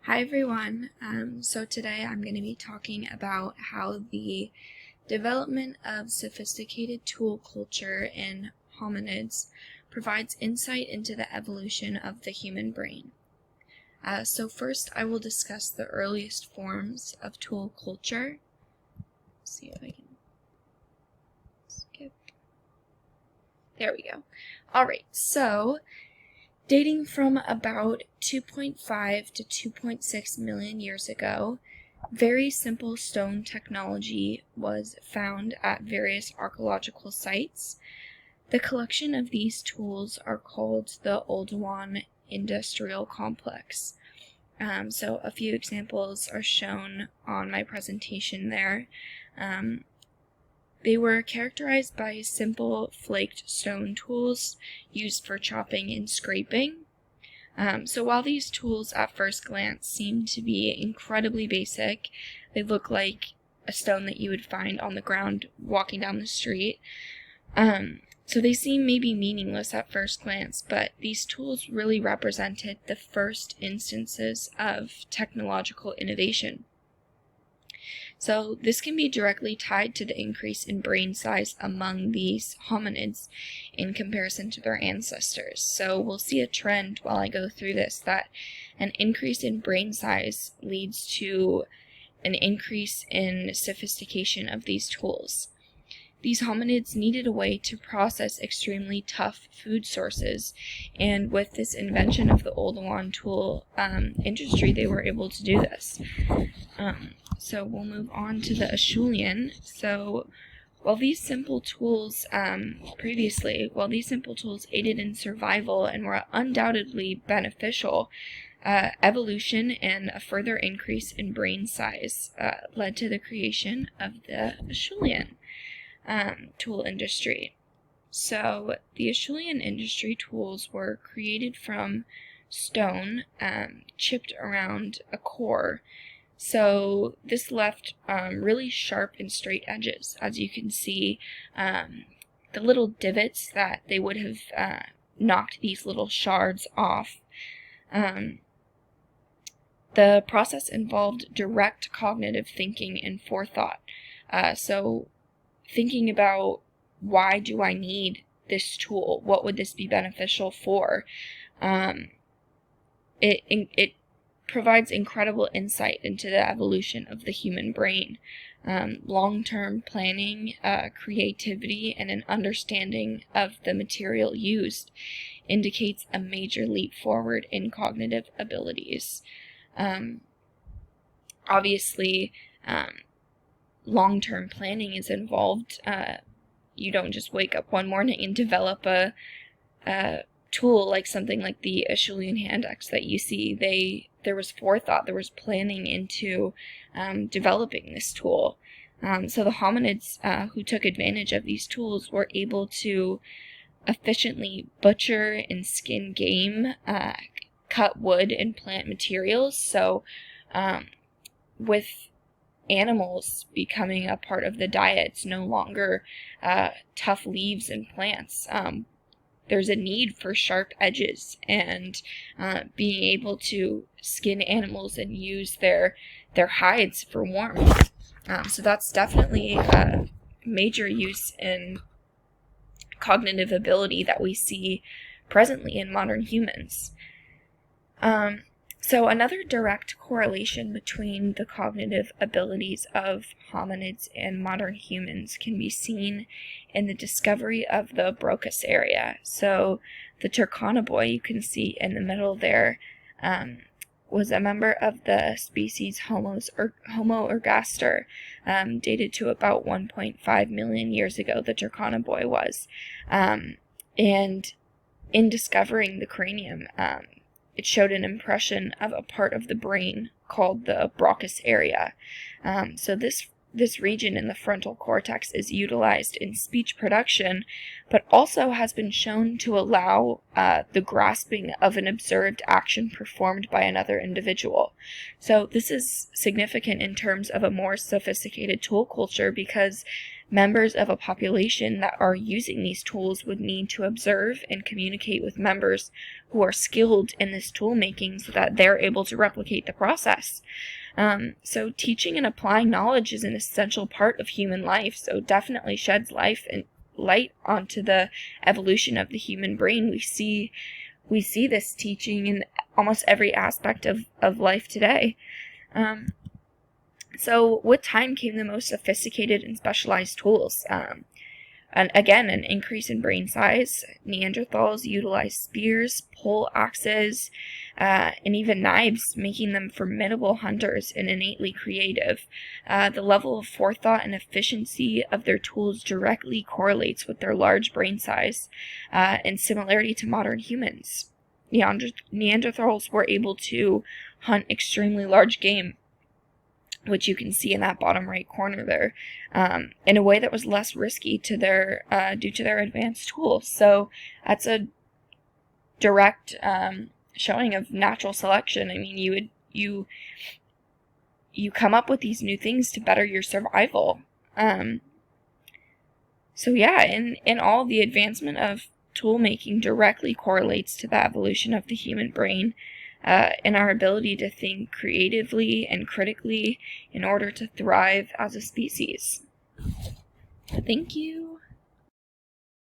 Hi everyone. So today I'm going to be talking about how the development of sophisticated tool culture in hominids provides insight into the evolution of the human brain. So first I will discuss the earliest forms of tool culture. Let's see if I can skip. There we go. Alright, so dating from about 2.5 to 2.6 million years ago, very simple stone technology was found at various archaeological sites. The collection of these tools are called the Oldowan Industrial Complex. So a few examples are shown on my presentation there. They were characterized by simple flaked stone tools used for chopping and scraping. So while these tools at first glance seem to be incredibly basic, they look like a stone that you would find on the ground walking down the street. So they seem maybe meaningless at first glance, but these tools really represented the first instances of technological innovation. So this can be directly tied to the increase in brain size among these hominids in comparison to their ancestors. So we'll see a trend while I go through this that an increase in brain size leads to an increase in sophistication of these tools. These hominids needed a way to process extremely tough food sources, and with this invention of the Oldowan tool industry, they were able to do this. So we'll move on to the Acheulean. So while these simple tools aided in survival and were undoubtedly beneficial, evolution and a further increase in brain size led to the creation of the Acheulean tool industry. So the Acheulean industry tools were created from stone chipped around a core. So this left really sharp and straight edges. As you can see, the little divots that they would have knocked these little shards off. The process involved direct cognitive thinking and forethought. So thinking about, why do I need this tool? What would this be beneficial for? It provides incredible insight into the evolution of the human brain. Long-term planning, creativity, and an understanding of the material used indicates a major leap forward in cognitive abilities. Obviously, long-term planning is involved. You don't just wake up one morning and develop a tool like something like the Acheulean hand axe that you see. There was forethought, there was planning into developing this tool. So the hominids who took advantage of these tools were able to efficiently butcher and skin game, cut wood and plant materials. So with animals becoming a part of the diet, it's no longer tough leaves and plants. There's a need for sharp edges and being able to skin animals and use their hides for warmth. So that's definitely a major use in cognitive ability that we see presently in modern humans. So another direct correlation between the cognitive abilities of hominids and modern humans can be seen in the discovery of the Broca's area. So the Turconiboi, you can see in the middle there, was a member of the species Homo ergaster, dated to about 1.5 million years ago, the Turconiboi was. And in discovering the cranium, it showed an impression of a part of the brain called the Broca's area. So this region in the frontal cortex is utilized in speech production, but also has been shown to allow the grasping of an observed action performed by another individual. So this is significant in terms of a more sophisticated tool culture, because members of a population that are using these tools would need to observe and communicate with members who are skilled in this tool making so that they're able to replicate the process. So teaching and applying knowledge is an essential part of human life, so definitely sheds light onto the evolution of the human brain. We see this teaching in almost every aspect of life today. So with time came the most sophisticated and specialized tools. And again, an increase in brain size. Neanderthals utilized spears, pole axes, and even knives, making them formidable hunters and innately creative. The level of forethought and efficiency of their tools directly correlates with their large brain size and similarity to modern humans. Neanderthals were able to hunt extremely large game, which you can see in that bottom right corner there, in a way that was less risky to their due to their advanced tools. So that's a direct showing of natural selection. I mean, you come up with these new things to better your survival. So yeah, in all, the advancement of tool making directly correlates to the evolution of the human brain. And our ability to think creatively and critically in order to thrive as a species. Thank you.